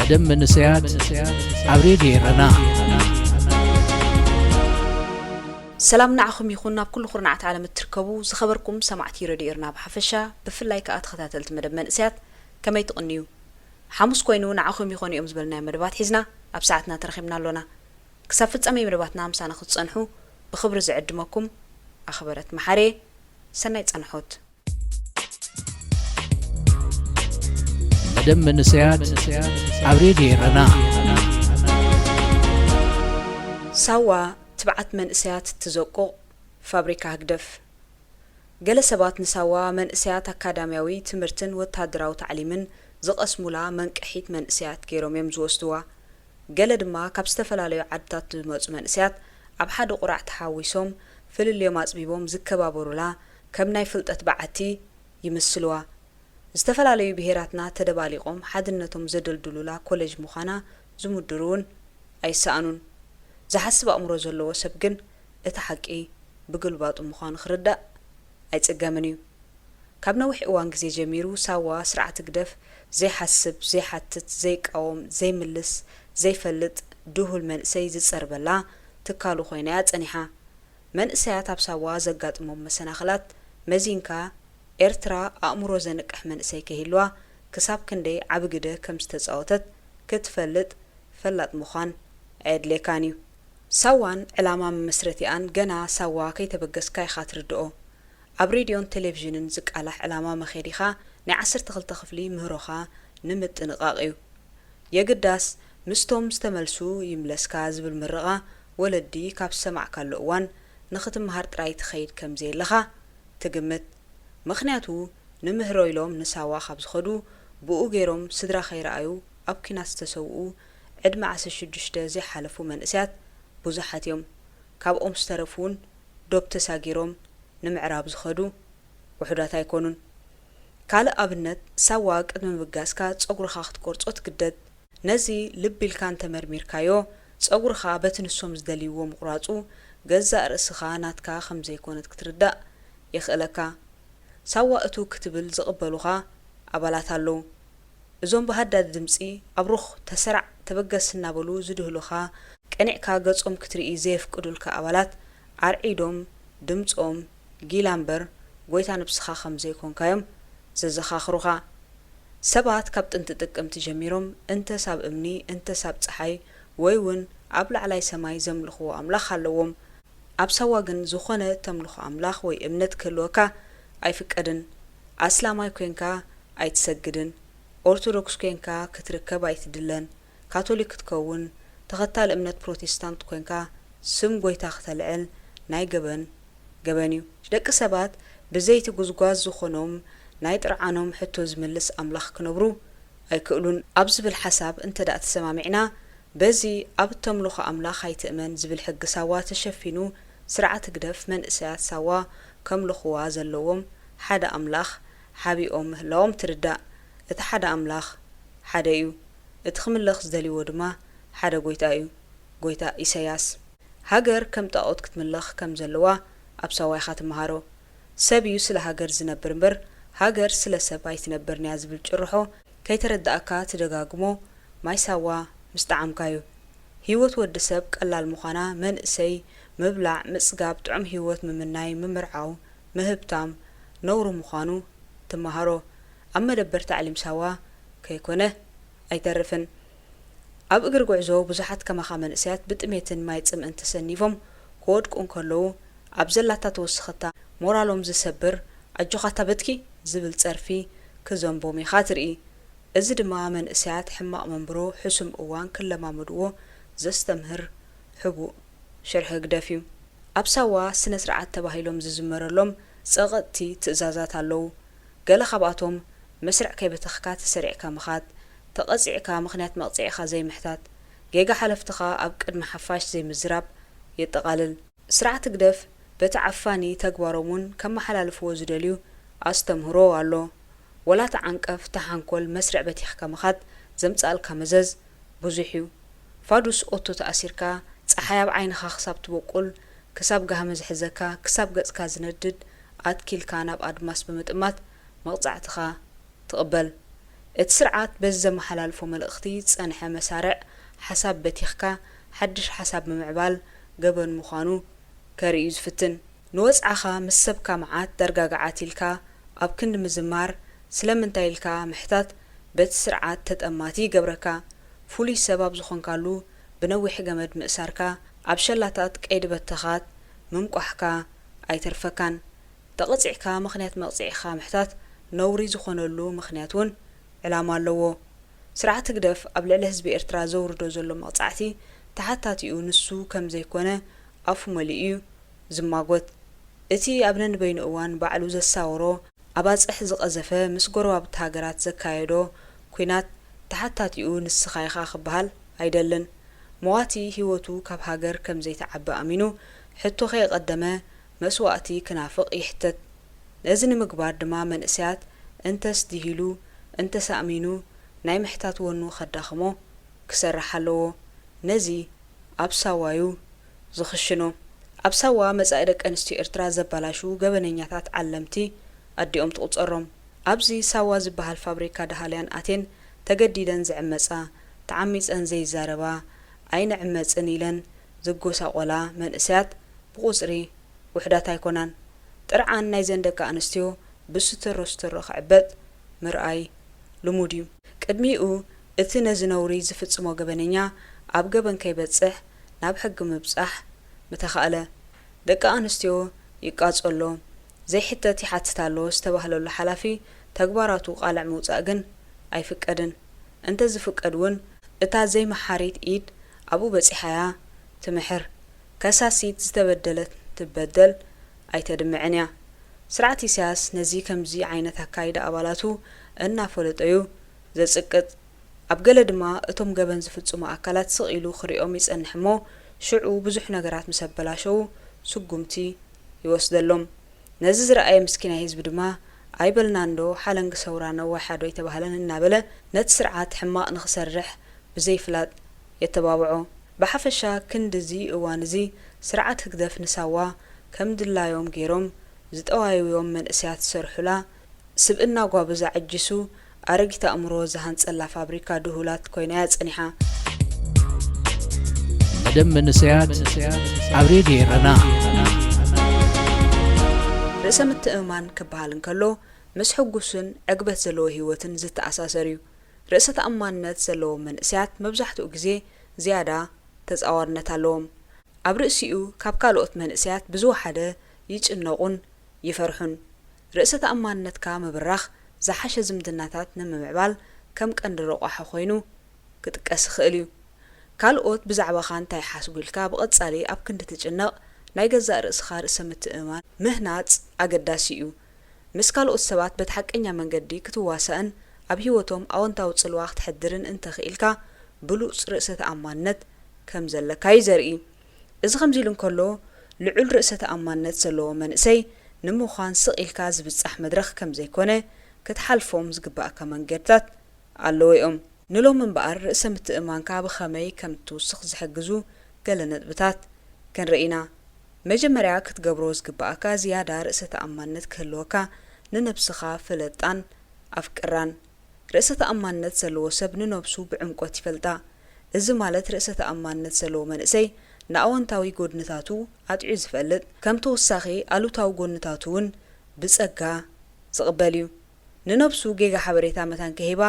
مدام منسيات عبريد يرنا سلام نعخم يخوننا بكل خرنعة عالم التركبو زخبركم سمعتي رديرنا بحفشة بفلاي كأت ختاتلت مدام منسيات كما يتقنيو حموس كوينو نعخم يخون يوم زبلنا مدبات حزنا أبساعتنا ترخيبنا لنا كسافت أمي مدباتنا مسانا خد صنحو بخبر زعدمكم أخبرت محاري سنة صنحوت مدام منسيات عبريد يرنا سوا تبعت منسيات تزوقو فابريكا هكدف جلسبات نسوا منسيات أكاديميوي تمرتن وتهدراو تعليمن زقسمولا منكحيت منسيات كيروم يمزوستوا جلد ما كابستفلاليو عدتات منسيات أبحد قرع تحاويسهم في اليوم أصبيبهم زكبابورولا كم نايفلت أتبعتي يمثلوا استفلاليو بهيراتنا تدباليقهم حدنتهم زدل دلولا كوليج مخانا زمدرون أي سانون زحسب أمره زلوا سبجن اتحقي بقلبات مخان خردة أي تجمنيو كابنا وح وان زي جميرو سوا سرعة تقدف زي حسب زي حتت زي قوم زي ملس زي فلت دوهل من سيد السربلا تكالو خوينات أنيحا من ساعات بسوا زقات مسناخلات مزينكا إرترا أمره زنك أحمن سيكهلوا كساب كندي عبقده كم ستزاوتت كتفلت فلت مخان عيد ليكانيو سوان علامة مسرتيان جنا سوا كي تبقس كاي خاطر دقو أبريديون تلفزيون زك على علامة مخيريخا نعسر تخلتخفلي مهروخا نمت انقاقيو يقداس مستوم استملسو يملسكا زبل مرغا ولدي كاب سمع كاللقوان نختم مهارت رايت خيد كم زي لخا تقمت مخنياتو نمهرويلوم نساوا خبز خدو بقو غيروم سدرا خيرأيو أبكي تسوقو عدم عسى شدشتا زي حالفو من اسيات بوزحات يوم كاب سترفون دوب تساقيروم نمعراب زخدو وحدات يكونون كالا أبنت سواق ادمن بقاسكا تصقر خاخت كورت اتقدد نزي لبي الكان تمرمير كايو تصقر خابتن السومز دليو مقراطو جزا رأسخا ناتكا خمزي كونت كتردا يخلكا سوا اتو كتبل زقبلوخا أبالاتالو ازوم بهداد دمسي أبروخ تسرع تبقس النابلو زدهلوخا كنعكا قصهم كتري زيف قدولكا أبالات عرعيدوم دمسهم جيلامبر قويتا نبسخا خمزي كونكايم ززخاخروخا سبات كابت انت تقم تجميروم انت ساب امني انت ساب تحي ويون عبل علي سماي زملخو أملاخ اللوم أبسواغن زخونة تملخو أملاخ وي امنت كلوكا أي فكادن أسلامي كوينكا أي تسجدن أرثوذكس كوينكا كتركب أي تدلن كاثوليك تكون تغطى الامنت بروتستانت كوينكا سم قويتا ختلعل ناي جبنيو دق سبات بزيت غزغاز زخونهم ناي طرعانهم حتو زملس أملاخ كنبرو أي كقولون أبز بالحساب انت دا تسمعنا بزي أب تملخ أملاخ هاي تأمن زبل حق سوا تشفينو سرعة تقدف من إساعات سوا كملخوا زلوهم حدا أملاخ حابي لوم ترداء اتحدا أملاخ حدا يو اتخملخ زدلي ودما حدا قويتا إساياس هاجر كم تقوت كتملخ كم زلوا أبسواي خاتم مهارو سبيو سلا هاجر زنبرمبر هاجر سلا سباي تنبر نياز بالجرحو كي تردأكا تدقاقمو ما يساوا مستعام كايو هيوت ود سب قلال المخانا من إسي مبلع مسقاب تعم هيوت ممناي ممرعاو مهبتام نورو مخانو تمهارو أما دبر تعليم سوا كيكونه أي تعرفن أب إجر قعزو بزحت كما خامن إسيات بتميتن ما يتسم أنت سنيفهم كود كون كلو أبزلتا توسختا مورالهم زسبر أجوخاتا بدكي زبل تصرفي كزنبو ميخاترئي إزد ما من إسيات حماق منبرو حسم أوان كل ما مدوو زستمهر حبو شرح قدافيو أبسوا سنة رعات تباهيلهم ززمرلهم صغتي تأزازات اللو قال خباتهم مسرع كي بتخكات سريع كامخات تقصع كامخنات مقطعيخا زي محتات جيجا حلفتخا أبقد محفاش زي مزراب يتقالل سرعة قدف بتعفاني تقوارمون كم حلالف وزدليو أستمهرو اللو ولا تعنقف تحنكل مسرع بتيخ كامخات زمتسال كمزز بوزيحيو فادوس أوتو تأثيركا تحياب عينخا خساب تبقل كساب جهمز حزكا كساب قصكا زندد أتكيل كاناب أدماس بمتأمات مقطعتخا تقبل اتسرعات بزم حلالفو ملأختي تصنح مسارع حساب بتيخكا حدش حساب ممعبال قبن مخانو كريز فتن نوصعخا مسبكا معات درقاقعاتيلكا أبكند مزمار سلمنتايلكا محتات بتسرعات تتأماتي قبركا فولي سباب زخونكالو بنوي حقمد مأساركا عبشلاتات كايد بتخات ممقوحكا أيترفكان تقطعكا مخنيات مقطعيخا محتات نوري زخونلو مخنياتون علامة اللوو سرعة تقدف قبل الحزب إرترا زوردو زلو مقطعتي تحتاتيو نسو كم زيكونا أفو مليئيو زماغوت اتي أبنان بين اوان بعلو زساورو أباز احزق أزفة مسقروا بتهاجرات زكايدو كوينات تحتاتيو نسخايخا خبهال أيدلن مواتي هيوتو كاب هاجر كم زيت عبا أمينو حتو خي قدمه مسواتي كنافق يحتت لازن مقبار دما من اسيات انتس ديهلو انتس أمينو ناي محتات ونو خداخمو كسرح اللو نزي أبساوايو زخشنو أبساوا مسايدك أنستي إرترا زبالاشو قبنينياتات علمتي أديهم تقصرهم أبزي ساوا زبها الفابريكا دهاليان آتين تجديدا زعمسا تعميز أنزي زاربا أين عمز أنيلن زقوسا قولا من إسات بغزري وحدات يكونان ترعان نايزن دكا أنستيو بستر رستر خعبت مرأي لموديو قدميو እቲ ነዚ ነውሪ ዝፍጽሞ ገበነኛ ኣብ ገበን ከይበጽሕ ናብ ሕጊ ምብጻሕ ምተኻእለ ደቂ ኣንስትዮ ይቃጸሎ ዘይሕተት ይሓትታሎ ዝተባህለሉ ሓላፊ ተግባራቱ ቃልዕ ምውጻእ ግን ኣይፍቀድን እንተ ዝፍቀድ እውን እታ ዘይመሓሪት ኢድ ኣብኡ በጺሓያ ትምሕር ከሳሲት ዝተበደለት ትበደል ኣይተድምዕን እያ ስርዓት ኢሳያስ ነዚ ከምዚ ዓይነት ኣካይዳ ኣባላቱ እናፈለጠዩ ዘጽቅጥ ኣብ ገለ ድማ እቶም ገበን ዝፍጽሙ ኣካላት ስቕኢሉ ክሪኦም ይጸንሕ እሞ ሽዑ ብዙሕ ነገራት ምስ ኣበላሸው ስጉምቲ ይወስደሎም ነዚ ዝረኣየ ምስኪና ህዝቢ ድማ ኣይበልናንዶ ሓለንጊ ሰውራ ነዋሓዶ ይተባህለን እናበለ ነቲ ስርዓት ሕማቕ ንኽሰርሕ ብዘይፍላጥ የተባብዖ ብሓፈሻ ክንዲዚ እዋን እዚ ስርዓት ህግደፍ ንሳዋ ከም ድላዮም ገይሮም ዝጠዋይዎም መንእስያት ዝሰርሑላ ስብእና ጓብዛ ዓጅሱ ኣረጊታ እምሮ ዝሃንጸላ ፋብሪካ ድሁላት ኮይናያ ጸኒሓ መደም መንስያት ኣብ ሬድዮ ረና ርእሰ ምትእማን ክበሃል እንከሎ ምስ ሕጉስን ዕግበት ዘለዎ ህይወትን ዝተኣሳሰር እዩ ርእሰ ተኣማንነት ዘለዎ መንእስያት መብዛሕትኡ ግዜ ዝያዳ ተጻዋርነት ኣለዎም ኣብ ርእሲኡ ካብ ካልኦት መንእስያት ብዝወሓደ ይጭነቁን ይፈርሑን ርእሰ ተኣማንነትካ ምብራኽ ዝሓሸ ዝምድናታት ንምምዕባል ከም ቀንዲ ረቑሓ ኮይኑ ክጥቀስ ይኽእል እዩ ካልኦት ብዛዕባኻ እንታይ ሓስቡ ኢልካ ብቐጻሊ ኣብ ክንዲ ትጭነቕ ናይ ገዛእ ርእስኻ ርእሰ ምትእማን ምህናጽ ኣገዳሲ እዩ ምስ ካልኦት ሰባት በቲ ሓቀኛ መንገዲ ክትዋሳእን ኣብ ህይወቶም ኣወንታዊ ጽልዋ ክትሕድርን እንተኽኢልካ ብሉጽ ርእሰ ተኣማንነት ከም ዘለካ እዩ ዘርኢ እዚ ከምዚ ኢሉ እንከሎ ልዑል ርእሰ ተኣማንነት ዘለዎ መንእሰይ ንምዃን ስቕ ኢልካ ዝብጻሕ መድረኽ ከም ዘይኮነ ክትሓልፎም ዝግባእካ መንገድታት ኣለዎ እዮም ንሎም እምበኣር ርእሰ ምትእማንካ ብኸመይ ከም ትውስኽ ዝሕግዙ ገለ ነጥብታት ክንርኢና መጀመርያ ክትገብሮ ዝግባእካ ዝያዳ ርእሰ ተኣማንነት ክህልወካ ንነብስኻ ፍለጣን ኣፍቅራን ርእሰ ተኣማንነት ዘለዎ ሰብ ንነብሱ ብዕምቆት ይፈልጣ እዚ ማለት ርእሰ ተኣማንነት ዘለዎ መንእሰይ ንኣወንታዊ ጎድንታቱ ኣጥዕዩ ዝፈልጥ ከም ተወሳኺ ኣሉታዊ ጎድንታቱ እውን ብጸጋ ዝቕበል እዩ ንነብሱ ጌጋ ሓበሬታ መታን ከሂባ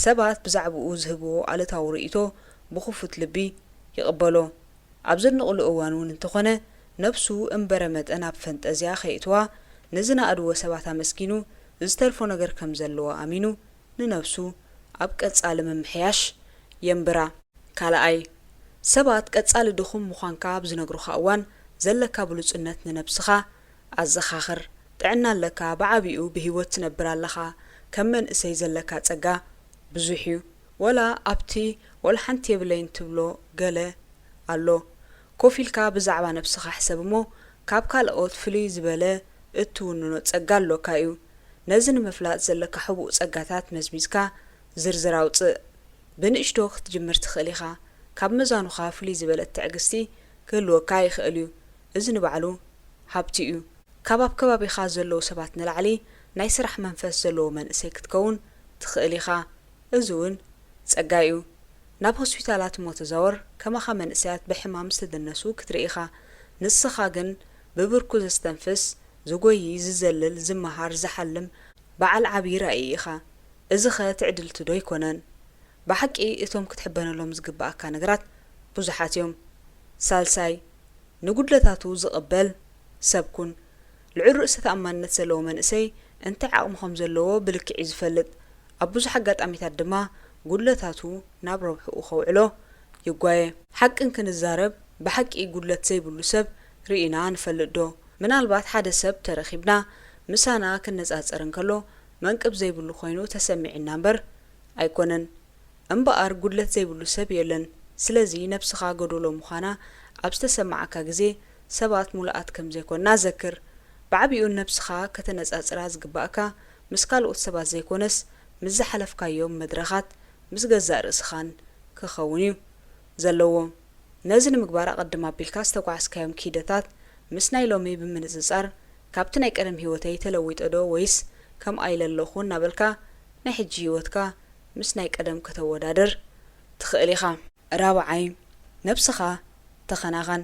ሰባት ብዛዕባኡ ዝህብዎ ኣሉታዊ ርእይቶ ብኽፉት ልቢ ይቕበሎ ኣብ ዘንቕሉ እዋን እውን እንተኾነ ነብሱ እምበረ መጠን ኣብ ፈንጠዝያ ኸይእትዋ ንዝናኣድዎ ሰባት ኣመስጊኑ ዝተርፎ ነገር ከም ዘለዎ ኣሚኑ ንነብሱ ኣብ ቀጻሊ ምምሕያሽ የንብራ ካልኣይ ሰባት ቀጻሊ ድኹም ምዃንካ ኣብ ዝነግሩኻ እዋን ዘለካ ብሉጽነት ንነብስኻ ኣዘኻኽር ጥዕና ኣለካ ብዓቢኡ ብሂወት ትነብር ኣለኻ ከም መንእሰይ ዘለካ ጸጋ ብዙሕ እዩ ወላ ኣብቲ ወላ ሓንቲ የብለይን ትብሎ ገለ ኣሎ ኮፍ ኢልካ ብዛዕባ ነብስኻ ሕሰብ እሞ ካብ ካልኦት ፍልይ ዝበለ እትውንኖ ጸጋ ኣለካ እዩ ነዚ ንምፍላጥ ዘለካ ሕቡእ ጸጋታት መዝሚዝካ ዝርዝር ኣውፅእ ብንእሽቶ ክትጅምር ትኽእል ኢኻ ካብ መዛኑኻ ፍልይ ዝበለ ትዕግስቲ ክህልወካ ይኽእል እዩ እዚ ንባዕሉ ሃብቲ እዩ ካብ ኣብ ከባቢኻ ዘለዉ ሰባት ንላዕሊ ናይ ስራሕ መንፈስ ዘለዎ መንእሰይ ክትከውን ትኽእል ኢኻ እዙውን ጸጋዩ ናብ ሆስፒታላት ሞተዛወር ከማኻ መንእስያት ብሕማም ዝተደነሱ ክትርኢኻ ንስኻ ግን ብብርኩ ዘስተንፍስ ዝጎይ ዝዘልል ዝመሃር ዝሓልም በዓል ዓብይ ራእይ ኢኻ እዚ ኸ ትዕድልቲ ዶ ይኮነን ብሓቂ እቶም ክትሕበነሎም ዝግባእካ ነገራት ብዙሓት እዮም ሳልሳይ ንጉድለታቱ ዝቕበል ሰብኩን ልዑል ርእሰ ተኣማንነት ዘለዎ መንእሰይ እንታይ ዓቕምኹም ዘለዎ ብልክዕ ዝፈልጥ ኣብ ብዙሕ ኣጋጣሚታት ድማ ጉድለታቱ ናብ ረብሕኡ ኸውዕሎ ይጓየ ሓቅን ክንዛረብ ብሓቂ ጉድለት ዘይብሉ ሰብ ርኢና ንፈልጥ ዶ ምናልባት ሓደ ሰብ ተረኺብና ምሳና ክንነጻጸር እንከሎ መንቅብ ዘይብሉ ኮይኑ ተሰሚዕና እምበር ኣይኮነን እምበኣር ጉድለት ዘይብሉ ሰብ የለን ስለዚ ነብስኻ ገዶሎ ምዃና ኣብ ዝተሰማዓካ ግዜ ሰባት ሙሉኣት ከም ዘይኮንና ዘክር ብዓብዩን ነብስኻ ከተነጻጽራ ዝግባእካ ምስ ካልኦት ሰባት ዘይኮነስ ምስ ዝሓለፍካዮም መድረኻት ምስ ገዛእ ርእስኻን ክኸውን እዩ ዘለዎ ነዚ ንምግባር ኣቐድማ ኣቢልካ ዝተጓዓዝካዮም ኪደታት ምስ ናይ ሎሚ ብምንጽጻር ካብቲ ናይ ቀደም ህይወተይ ተለዊጠ ዶ ወይስ ከም ኣይለለኹ እናበልካ ናይ ሕጂ ህይወትካ ምስ ናይ ቀደም ከተወዳደር ትኽእል ኢኻ ራብዓይ ነብስኻ ተኸናኸን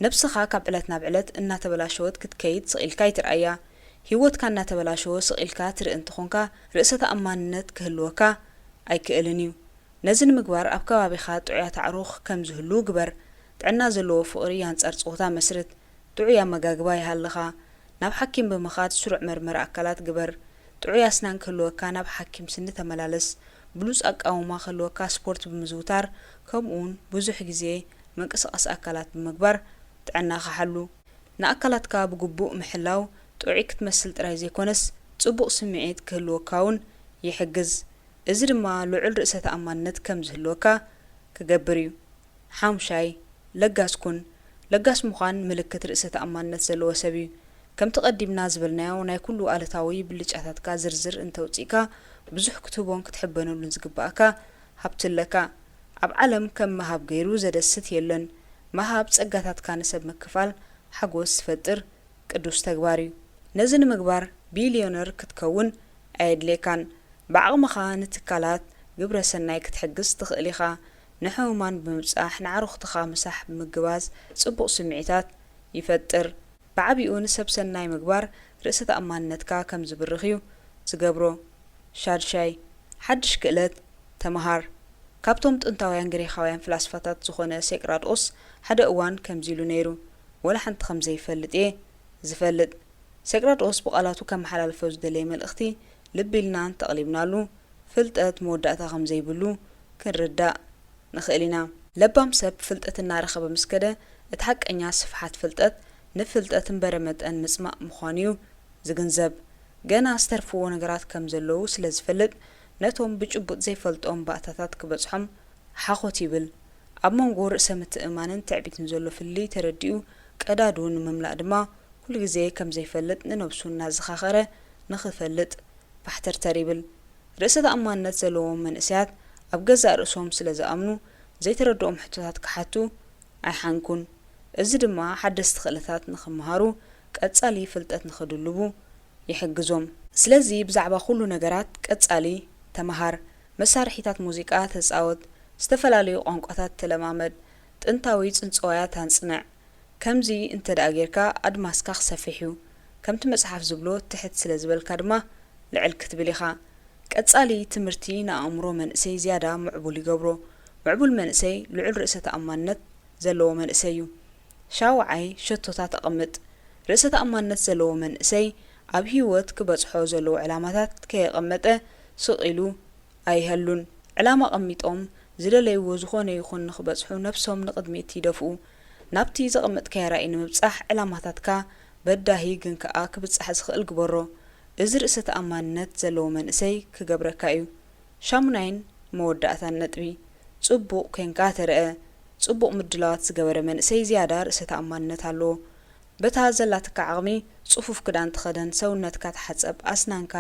ነብስኻ ካብ ዕለት ናብ ዕለት እናተበላሸወት ክትከይድ ስቒልካ ይትርኣያ ህይወትካ እናተበላሸወ ስቒልካ ትርኢ እንትኾንካ ርእሰ ተኣማንነት ክህልወካ ኣይክእልን እዩ ነዚ ንምግባር ኣብ ከባቢኻ ጥዑያት ኣዕሩኽ ከም ዝህሉ ግበር ጥዕና ዘለዎ ፍቕሪ ኣንጻር ጾታ መስርት ጥዑይ ኣመጋግባ ይሃለኻ ናብ ሓኪም ብምኻድ ስሩዕ መርመራ ኣካላት ግበር ጥዑይ ኣስናን ክህልወካ ናብ ሓኪም ስኒ ተመላለስ ብሉጽ ኣቃውማ ክህልወካ ስፖርት ብምዝውታር ከምኡውን ብዙሕ ግዜ መንቀሳቐሲ ኣካላት ብምግባር ጥዕናኻ ሓሉ ንኣካላትካ ብግቡእ ምሕላው ጥዑይ ክትመስል ጥራይ ዘይኮነስ ጽቡቕ ስምዒት ክህልወካ እውን ይሕግዝ እዚ ድማ ልዑል ርእሰ ተኣማንነት ከም ዝህልወካ ክገብር እዩ ሓሙሻይ ለጋስኩን ለጋስ ምዃን ምልክት ርእሰ ተኣማንነት ዘለዎ ሰብ እዩ ከምቲ ቀዲምና ዝበልናዮ ናይ ኩሉ ኣለታዊ ብልጫታትካ ዝርዝር እንተውፂእካ ብዙሕ ክትህቦን ክትሕበነሉን ዝግባእካ ሃብትለካ ኣብ ዓለም ከም መሃብ ገይሩ ዘደስት የለን መሃብ ጸጋታትካ ንሰብ ምክፋል ሓጎስ ዝፈጥር ቅዱስ ተግባር እዩ ነዚ ንምግባር ቢልዮነር ክትከውን ኣየድሌካን ብዓቕምኻ ንትካላት ግብረ ሰናይ ክትሕግዝ ትኽእል ኢኻ ንሕሙማን ብምብጻሕ ንዓሩኽትኻ ምሳሕ ብምግባዝ ጽቡቕ ስምዒታት ይፈጥር ብዓብኡ ንሰብ ሰናይ ምግባር ርእሰ ተኣማንነትካ ከም ዝብርኽ እዩ ዝገብሮ ሻድሻይ ሓድሽ ክእለት ተመሃር ካብቶም ጥንታውያን ግሪኻውያን ፍላስፋታት ዝኾነ ሴቅራጦስ ሓደ እዋን ከምዚ ኢሉ ነይሩ ወላ ሓንቲ ከም ዘይፈልጥ እየ ዝፈልጥ ሴቅራጦስ ብቓላቱ ከም መሓላልፎ ዝደለየ መልእኽቲ ልቢ ኢልናን ተቕሊብናሉ ፍልጠት መወዳእታ ከም ዘይብሉ ክንርዳእ ንኽእል ኢና ለባም ሰብ ፍልጠት እናረኸበ ምስከደ እቲ ሓቀኛ ስፍሓት ፍልጠት ንፍልጠት እምበረ መጠን ምጽማቕ ምዃኑ እዩ ዝግንዘብ ገና ዝተርፍዎ ነገራት ከም ዘለዉ ስለ ዝፈልጥ ነቶም ብጭቡጥ ዘይፈልጦም ባእታታት ክበጽሖም ሓኾት ይብል ኣብ መንጎ ርእሰ ምትእማንን ትዕቢትን ዘሎ ፍልይ ተረዲኡ ቀዳዱ ንምምላእ ድማ ኩሉ ግዜ ከም ዘይፈልጥ ንነብሱ እናዘኻኸረ ንኽፈልጥ ባሕተርተር ይብል ርእሰ ተኣማንነት ዘለዎም መንእስያት ኣብ ገዛእ ርእሶም ስለ ዝኣምኑ ዘይተረድኦም ሕቶታት ክሓቱ ኣይሓንኩን እዚ ድማ ሓደስቲ ክእለታት ንኽምሃሩ ቀጻሊ ፍልጠት ንኽድልቡ ይሕግዞም ስለዚ ብዛዕባ ኩሉ ነገራት ቀጻሊ ተመሃር መሳርሒታት ሙዚቃ ተጻወት ዝተፈላለዩ ቋንቋታት ተለማመድ ጥንታዊ ጽንጽዋያት ኣንጽንዕ ከምዚ እንተደኣ ጌርካ ኣድማስካ ክሰፊሕ እዩ ከምቲ መጽሓፍ ዝብሎ ትሕት ስለ ዝበልካ ድማ ልዕል ክትብል ኢኻ ቀጻሊ ትምህርቲ ንኣእምሮ መንእሰይ ዝያዳ ምዕቡል ይገብሮ ምዕቡል መንእሰይ ልዑል ርእሰ ተኣማንነት ዘለዎ መንእሰይ እዩ ሻውዓይ ሸቶታት ኣቐምጥ ርእሰ ተኣማንነት ዘለዎ መንእሰይ ኣብ ህይወት ክበጽሖ ዘለዎ ዕላማታት ከየቐመጠ ስቕኢሉ ኣይህሉን ዕላማ ቐሚጦም ዝደለይዎ ዝኾነ ይኹን ንኽበጽሑ ነፍሶም ንቕድሚት ይደፍኡ ናብቲ ዘቐመጥካዮ ራእይ ንምብጻሕ ዕላማታትካ በዳሂ ግን ከኣ ክብጽሕ ዝኽእል ግበሮ እዚ ርእሰ ተኣማንነት ዘለዎ መንእሰይ ክገብረካ እዩ ሻሙናይን መወዳእታን ነጥቢ ጽቡቕ ኮንካ ተርአ ጽቡቕ ምድላዋት ዝገበረ መንእሰይ ዝያዳ ርእሰ ተኣማንነት ኣለዎ በታ ዘላትካ ዓቕሚ ጽፉፍ ክዳን ትኸደን ሰውነትካ ተሓጸብ ኣስናንካ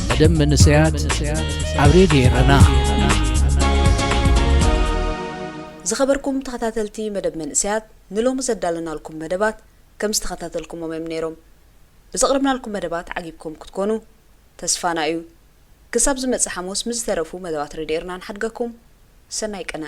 መደብ መንእሰያት ኣብ ሬድዮ ረና ዝኸበርኩም ተኸታተልቲ መደብ መንእሰያት ንሎሚ ዘዳለናልኩም መደባት ከም ዝተኸታተልኩሞም እዮም ነይሮም ብዘቕረብናልኩም መደባት ዓጊብኩም ክትኮኑ ተስፋና እዩ ክሳብ ዝመጽእ ሓሙስ ምስ ተረፉ መደባት ረድኤርና ንሓድገኩም ሰናይ ቀነ